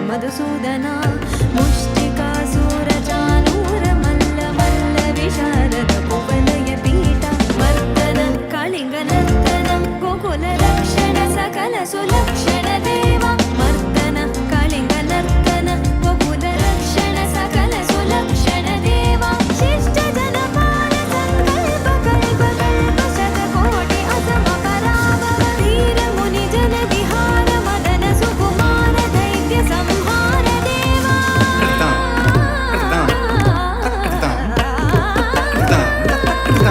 मधुसूदना मुष्टिकासूर चानूर मल्ल मल्ल विशारद कुवलय पीठ वर्तन कलिंग नर्तन गोकुल रक्षण सकल सुलक्षण देवा मर्दन कलिंग नर्तन गोकुल रक्षण सकल सुलक्षण देवा शिष्ट जनपाल संकल्प कल्प कल्प शतकोटि असम पराभव धीर मुनि जन विहार मदन सुकुमार दैत्य संहार देवा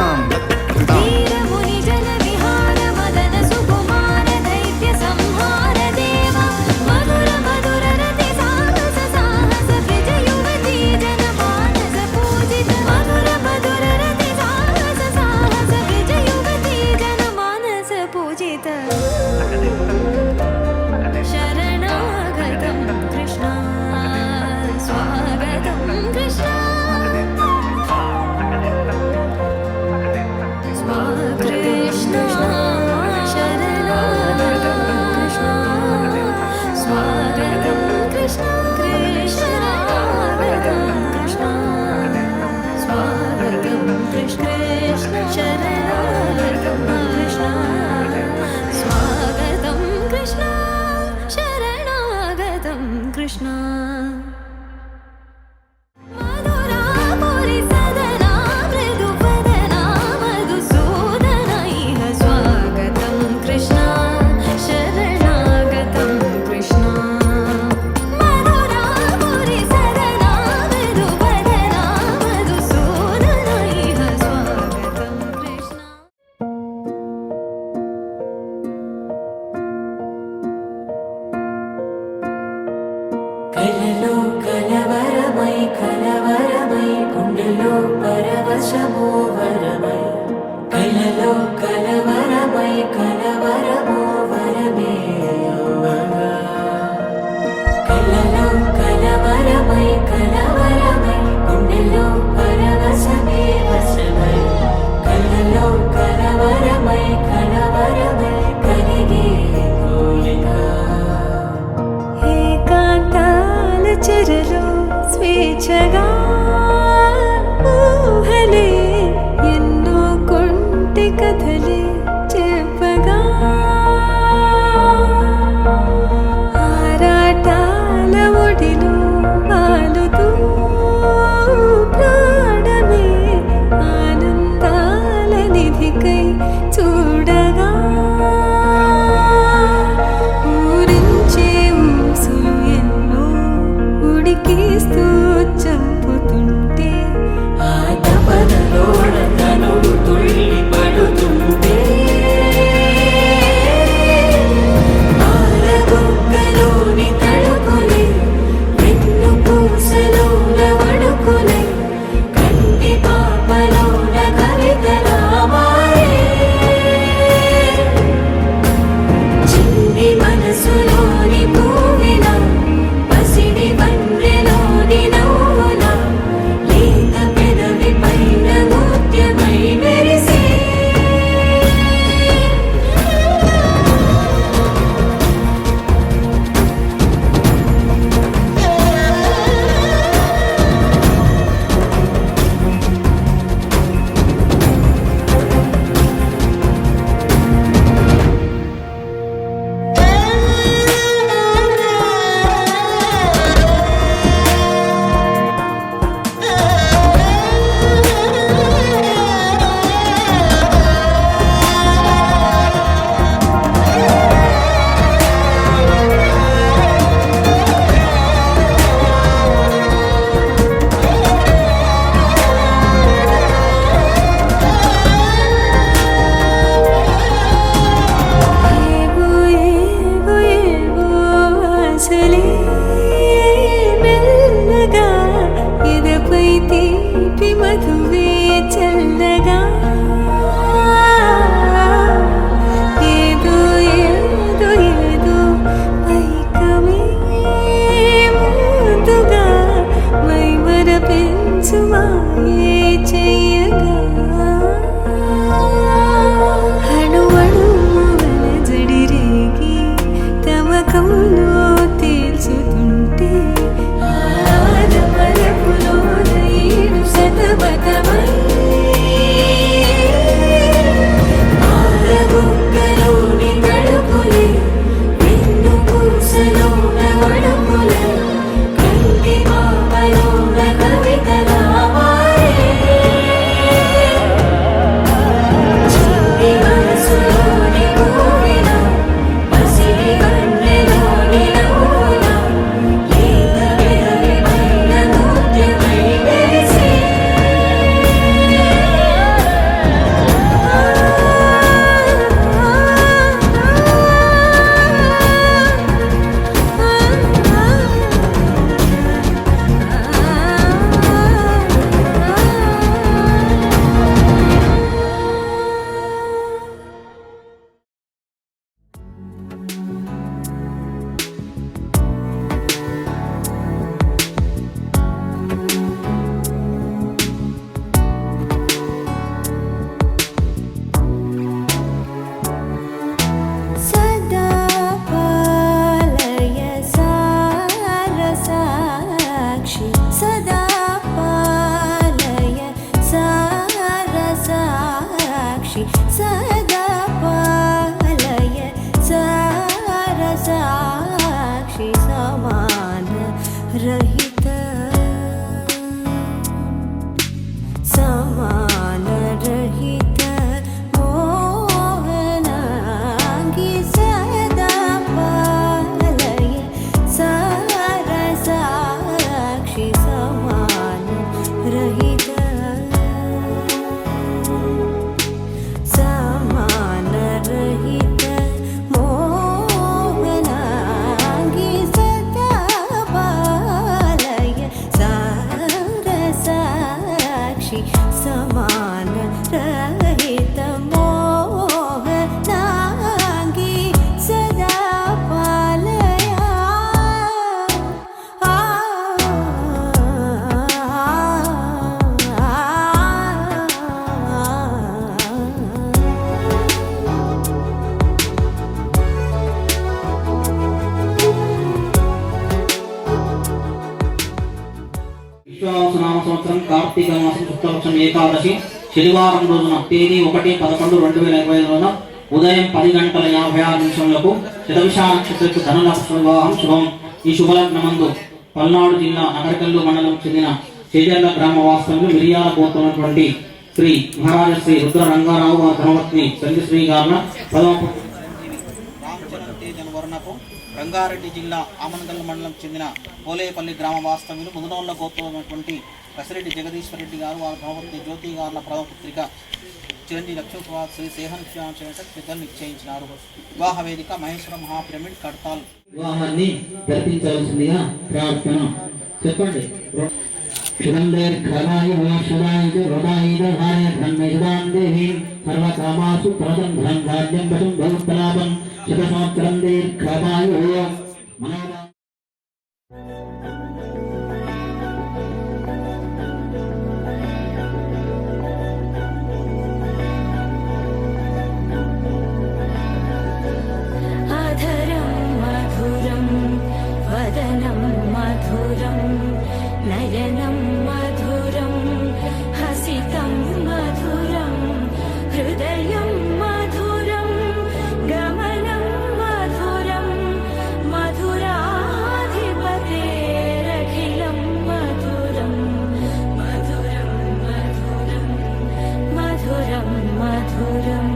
धीर मुनि जन विहार मदन सुकुमार दैत्य संहार देवा मधुर मधुर रति साहस साहस ब्रज युवती जन मानस पूजित मधुर मधुर रति साहस साहस ब्रज युवती जन मानस पूजित शरणागतं कृष्ण स्वागतं कृष्ण कृष्ण शरणागतं कृष्ण स्वागतं कृष्ण कृष्णागतं कृष्ण स्वागतं कृष्ण शरणागतं कृष्ण स्वागतं कृष्ण शरणागतं कृष्ण मधुरापुरि सदना मृदुवदना मधुसूदना इह स्वागतं कृष्ण शरणागतं कृष्ण मधुरापुरि सदना मृदुवदना मधुसूदना इह स्वागतं कृष्ण కలలో కలవరమై గుండెలో పరవశమో వరమై కలలో కలవరమో వరమే యువగా కలలో కలవరమై గుండెలో పరవశమే వశమై కలలో కలవరమై కలిగే కోలిక ఏకాంతాల చెరలో స్వేచ్ఛగా ఊహలే ఎన్నో కొంటి కథలే చెప్పగా ఆరాటాల ఒడిలో వాలుతూ ప్రాణమే ఆనందాల నిధికై చూడగా ఊరించే ఊసులు ఎన్నో ఉడికిస్తూ విశ్వావసనామ సంవత్సరం కార్తీక మాసం శుక్లపక్షం ఏకాదశి శనివారం రోజున తేదీ 1/11/2025 రోజున ఉదయం 10:56 శతవిష నక్షత్రకు ధనులక్ష్మి వివాహం శుభం. ఈ శుభలగ్నమందు పల్నాడు జిల్లా నగరకల్లు మండలం చెందిన చేజర్ల గ్రామ వాస్తవ్యులు మిరియాల పోతున్నటువంటి శ్రీ మహారాజ శ్రీ రుద్ర రంగారావు వారి ధర్మపత్ని సంధ్యశ్రీ గారుల వర్ణపు రంగారెడ్డి జిల్లా ఆమన్గల్ మండలం చెందిన పోలేపల్లి గ్రామ వాస్తవ్యులు ముదనోళ్ల గోత్రమైనటువంటి కసిరెడ్డి జగదీశ్వరరెడ్డి గారు వారి ధర్మపత్ని జ్యోతి గారుల ప్రథమపుత్రిక చిరంజీవి లక్ష్మీ శ్రీ సేహన్ పెద్దలు నిశ్చయించినారు. వివాహ వేదిక మహేశ్వర మహాపిరమిడ్ కడతాల్. వివాహాన్ని జరిపించవలసిందిగా ప్రార్థన. చెప్పండి. సర్వకామాసు ప్రదం ధనం రాజ్యం వశం భగవత్లాభం శతసంవత్సరం దీర్ఘమాయు మనోభా नयनं मधुरं हसितं मधुरं हृदयं मधुरं गमनं मधुरं मधुराधिपतेरखिलं मधुरं मधुरं मधुरं मधुरं मधुरम्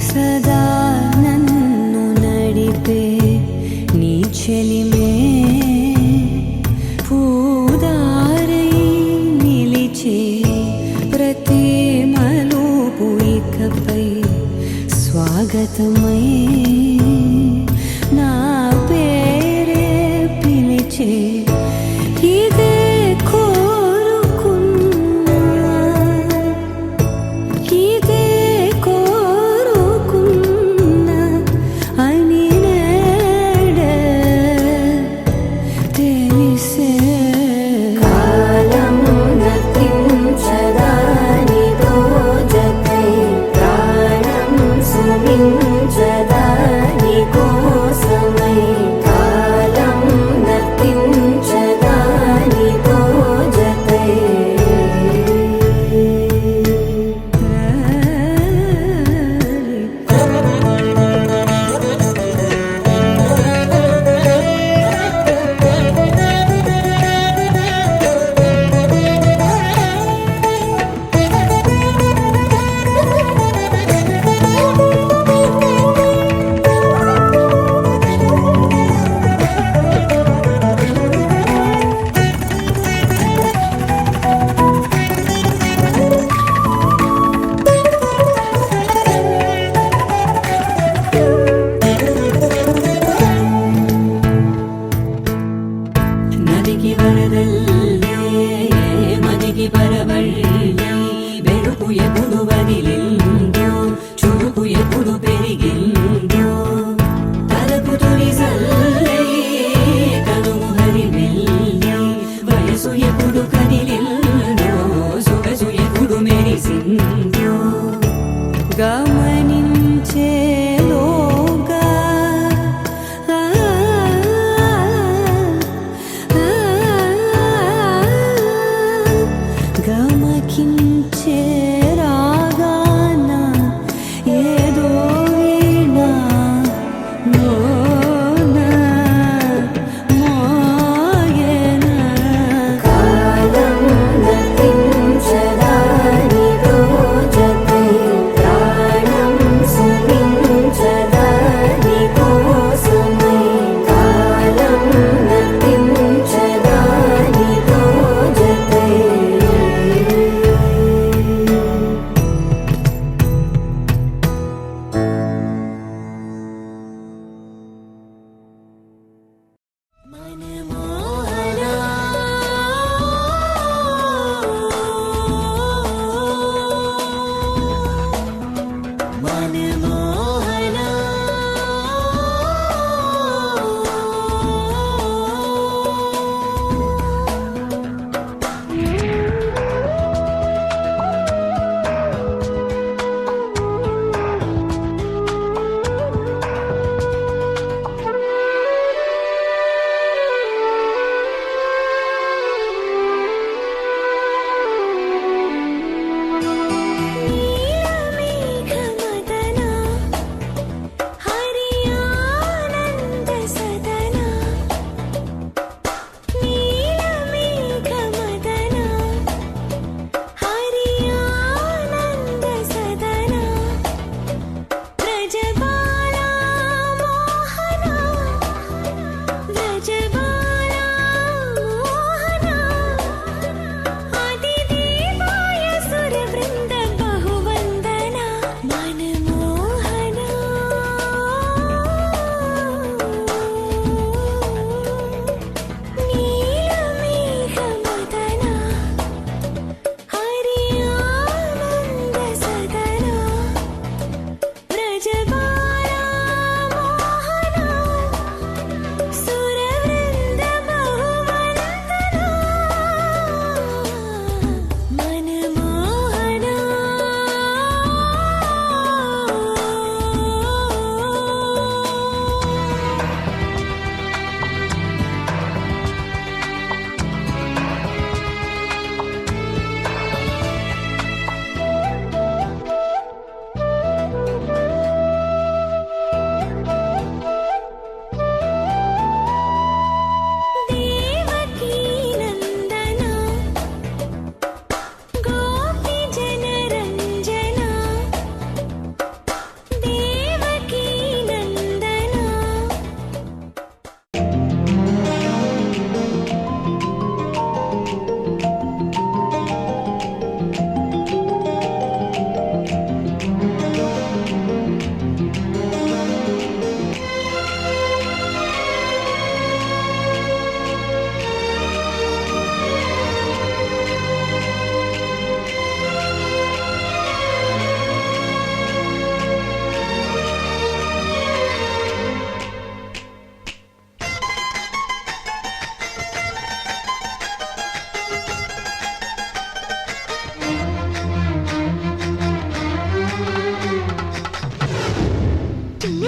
सदा नन्नु नडिपे नी चलिमे पूदारै निलिचे प्रति मलूपु इकपै स्वागतमै ना पेरे पिलिचे इदे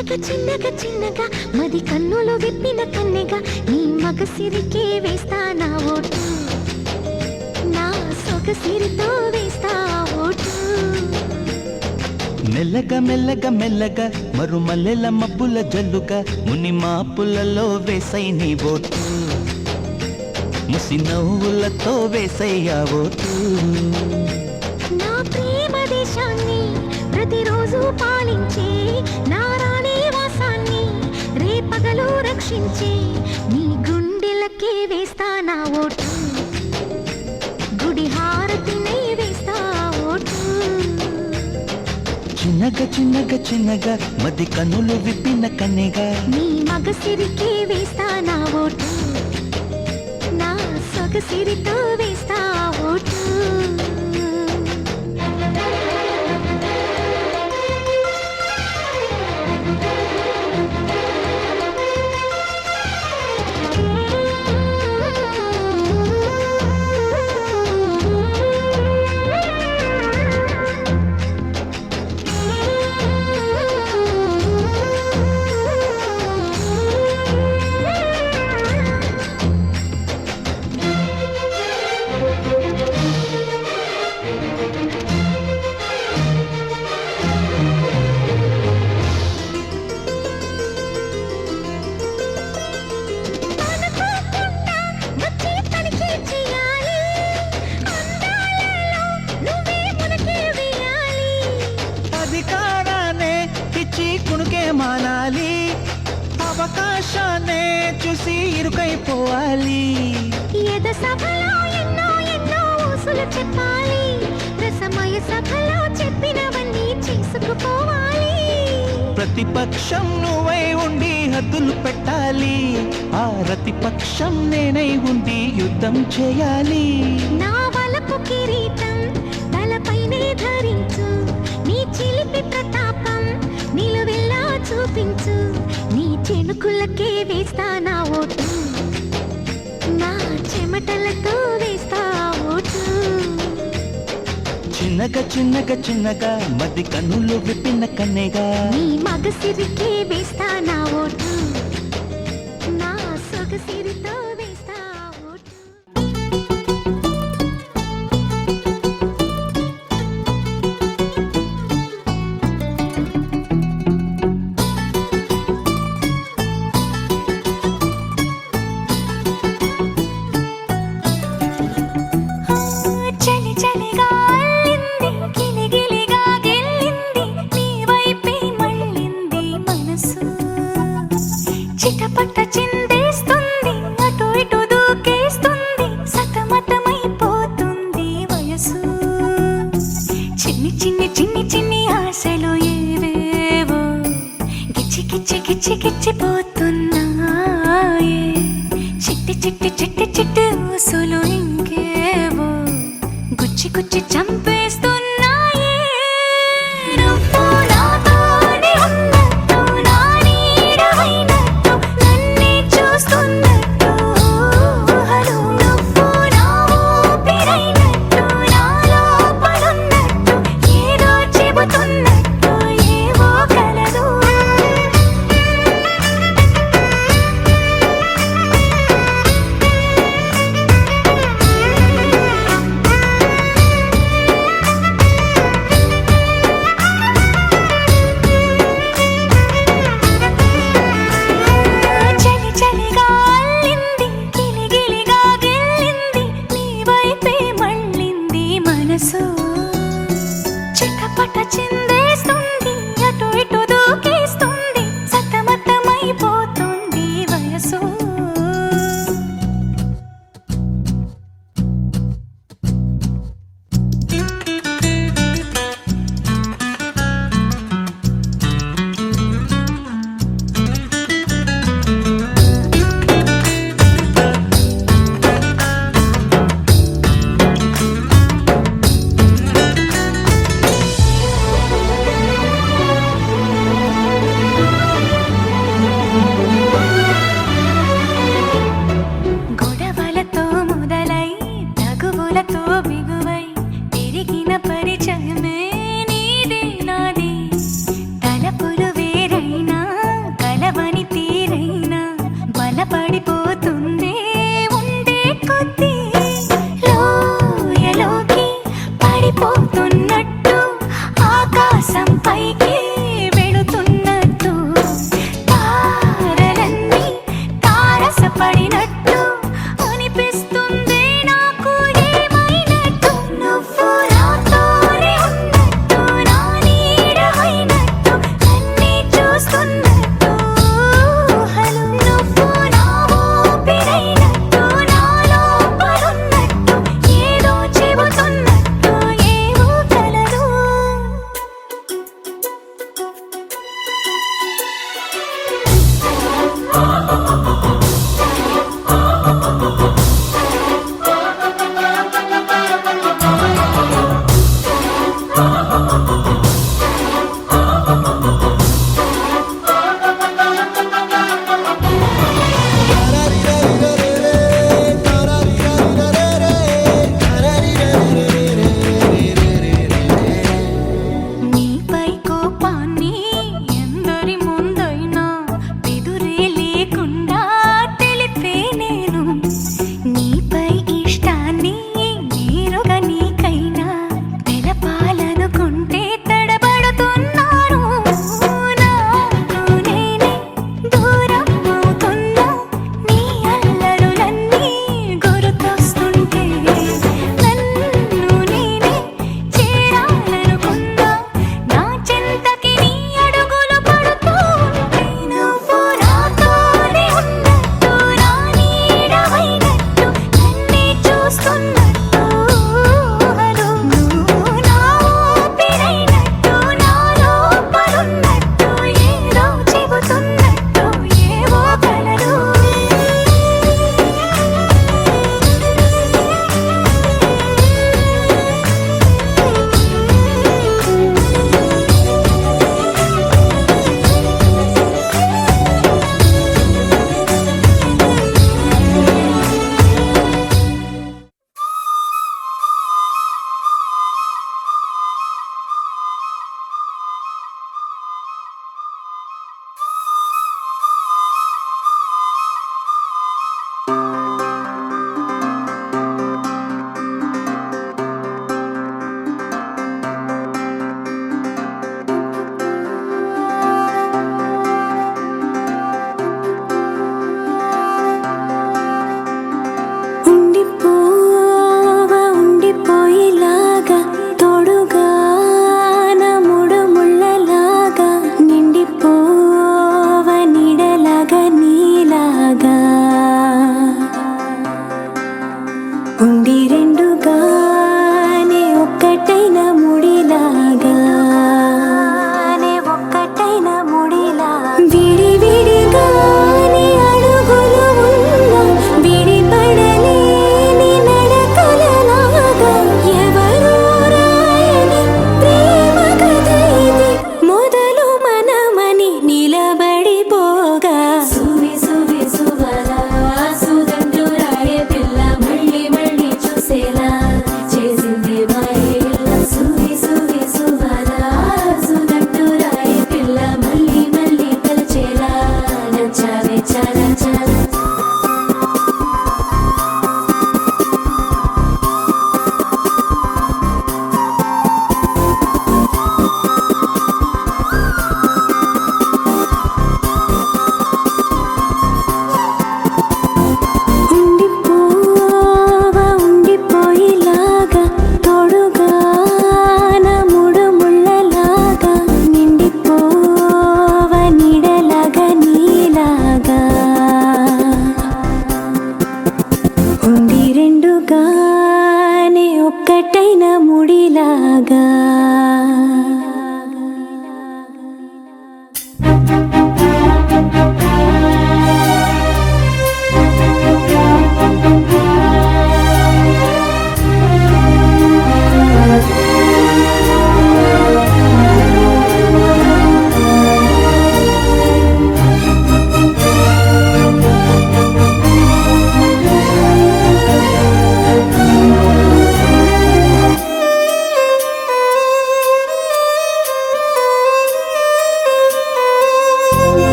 చిన్నగా చిన్నగా చిన్నగా మది కన్నులు విప్పిన కన్నెగా నీ మగ సిరికే వేస్తా నా ఓటు నా సొగసిరితో వేస్తా ఓటు మెల్లగా మెల్లగా మెల్లగా మరుమల్లెల మబ్బుల జల్లుగా ముని మాపులలో వేసై నీ ఓటు ముసి నవ్వులతో వేసయ్యా ఓటు నా ప్రేమ దేశాన్ని ప్రతిరోజు పాలించే నా రాణి వాసాన్ని రేపగలు రక్షించే నీ గుండెలకే వేస్తా నా ఓటు గుడి హారతినై వేస్తా ఓటు చిన్నగా చిన్నగా చిన్నగా మది కన్నులు విప్పిన కన్నెగా నీ మగ సిరికే వేస్తా నా ఓటు నా సొగసిరితో వేస్తా ఓటు అధికారాన్నే పిచ్చి కుణుకే మానాలి అవకాశాన్నే చూసి ఇరుకైపోవాలి ఎద సభలో ఎన్నో ఎన్నో ఊసులు చెప్పాలి రసమయ సభలో చెప్పినవన్నీ చేసుకుపోవాలి ప్రతిపక్షం నువ్వై ఉండి హద్దులు పెట్టాలి ఆ ప్రతిపక్షం నేనై ఉండి యుద్ధం చేయాలి నా వలపు కిరీటం తలపైనే ధరించు నీ చిలిపి ప్రతాపం నిలువెల్లా చూపించు నీ చెనుకులకే వేస్తా నా ఓటు నా చెమటలతో వేస్తా ఓటు చిన్నగా చిన్నగా చిన్నగా మది కన్నులు విప్పిన కన్నెగా నీ మగ సిరికే వేస్తా నా ఓటు నా సొగసిరితో వేస్తా ఓటు చలి చలిగా అల్లింది గిలిగిలిగా గెల్లింది నీ వైపే మళ్ళింది మనసు చిటపట చిందేస్తుంది అటు ఇటు దూకేస్తుంది సతమతమైపోతుంది వయసు చిన్ని చిన్ని చిన్ని చిన్ని ఆశలు ఏవేవో గిచ్చి గిచ్చి గిచ్చి గిచ్చిపోతున్నాయే చిట్టి చిట్టి చిట్టి చిట్టి ఊసులు ఇంకేవో గుచ్చి గుచ్చి చంపేస్తున్నాయే నువ్వు నాతోనే ఉన్నట్టు నా నీడవైనట్టు నన్నే చూస్తున్నట్టు ఊహలు నువ్వు నా ఊపిరైనట్టు నాలో పడున్నట్టు ఏదో చెబుతున్నట్టు ఏవో కలదు నీపై కోపాన్ని ఎందరి ముందైనా ఎదురే లేకుండా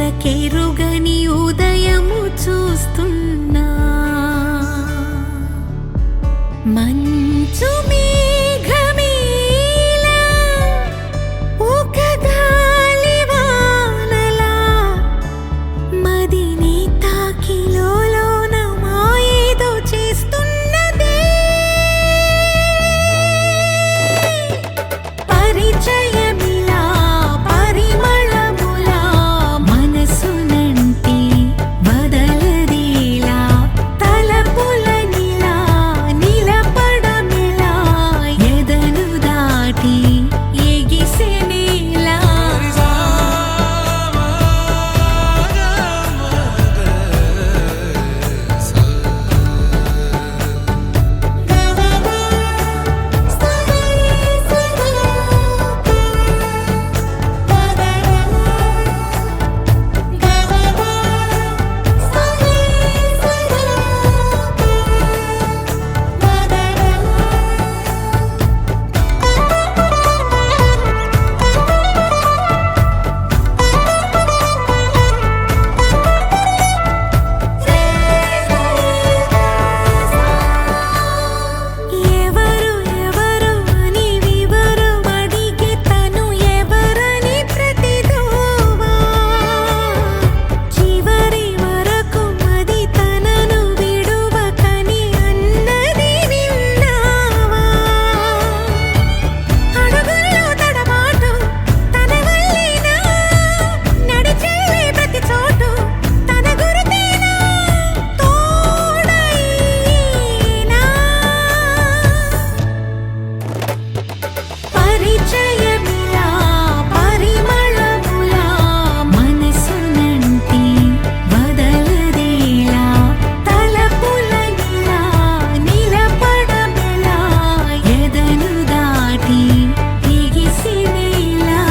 ఊహకెరుగని ఉదయము చూస్తున్నా మంచు మేఘమేలా ఒక గాలివానలా మదిని తాకిలోన మాయేదో చేస్తున్నదే పరిచయమిలా పరిమళములా మనసునంటి వదలదేలా తలపులనిలా నిలపడమిలా ఎదను దాటి ఎగిసెనేలా ఎవరు ఎవరు అని వివరు అడిగే తను ఎవరని ప్రతిదోవా చివరి వరకు మది తనను విడువకని అన్నది విన్నావా అడుగుల్లో తడబాటు తన వల్లేనా నడిచేలే ప్రతి చోటు తన గురుతేనా తోడైనా పరిచయమిలా పరిమళములా మనసునంటి వదలదేలా తలపులనిలా నిలపడమిలా ఎదను దాటి ఎగిసినేలా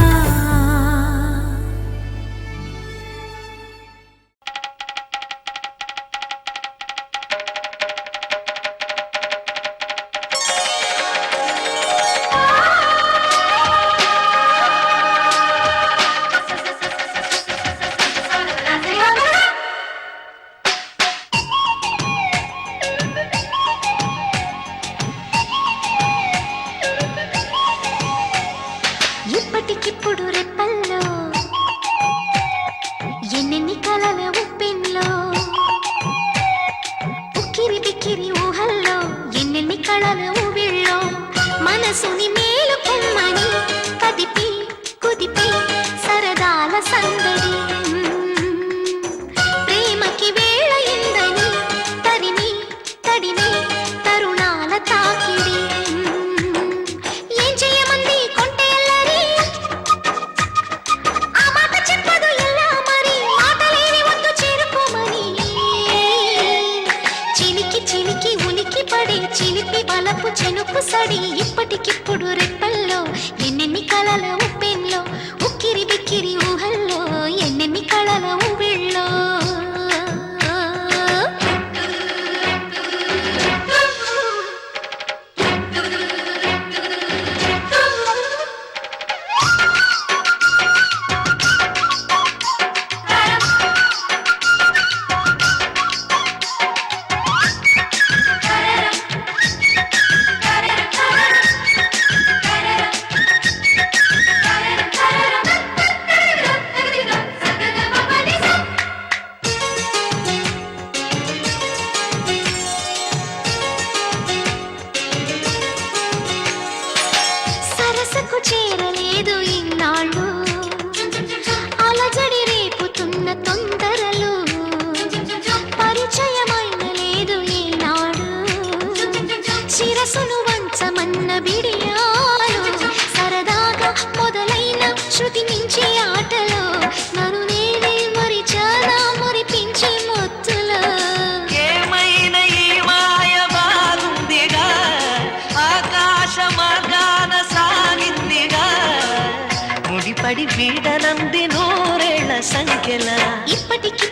ఇప్పటికిప్పుడు రెప్పల్లో ఎన్నెన్ని కలల ఉప్పెన్లో ఉక్కిరి బిక్కిరి ఊహల్లో ఎన్నెన్ని కళల ఊవిళ్ళో మనసుని మేలుకొమ్మని కదిపి కుదిపి సరదాల సందడి ప్రేమకి వేళ ఇందని తరిమి తడిమి తరుణాల తాకిడి ఏం చేయమంది కొంటే అల్లరి ఆ మాట చెప్పదు ఎలా మరి మాటలేని వద్దు చేరుకోమని చిలికి చిలికి ఉలికి పడి చిలిపి బలపు చెనుకు సడి ఇప్పటికిప్పుడు రెప్పల్లో ఎన్నెన్ని కలల ఉప్పెన్లో ఉక్కిరి బిక్కిరి ఊహల్లో ఎన్నెన్ని కళల ఊవిళ్ళో సరసకు చేరలేదు ఇన్నాళ్ళు అలజడి రేపుతున్న తొందరలు పరిచయమైన లేదు ఈనాడు శిరసును వంచమన్న బిడియాలు సరదాగా మొదలైన శృతి మించి ఆటలో నన్ను నేనే మరిచానా మురిపించే మొత్తులో ఏమైనా ఈ మాయ బాగుందిగా ఆకాశ మార్గాన సాగిందిగా ముడిపడి వీడనంది నూరేళ్ల సంఖ్యల ఇప్పటికి